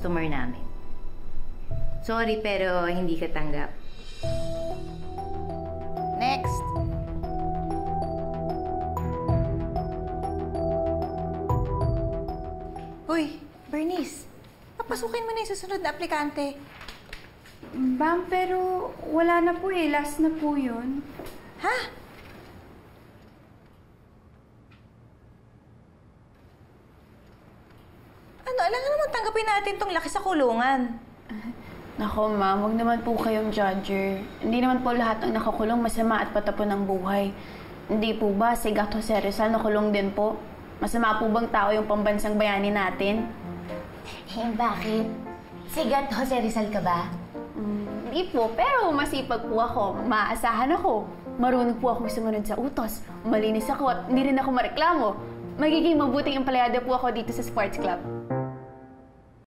customer namin. Sorry, pero hindi ka tanggap. Next! Uy, Bernice, papasukin mo na yung susunod na aplikante. Ma'am, pero wala na po eh. Last na po yun. Ha? Ano, alam naman tanggapin natin tong laki sa kulungan. Nako, ma'am, huwag naman po kayong judger. Hindi naman po lahat ng nakakulong masama at patapon ng buhay. Hindi po ba si Gato Jose Rizal nakulong din po? Masama po bang tao yung pambansang bayani natin? Eh, bakit? Sigat Jose Rizal ka ba? Hindi po, pero masipag po ako. Maasahan ako. Marunong po akong sumunod sa utos. Malinis ako at hindi rin ako mareklamo. Magiging mabuting empleyado po ako dito sa sports club.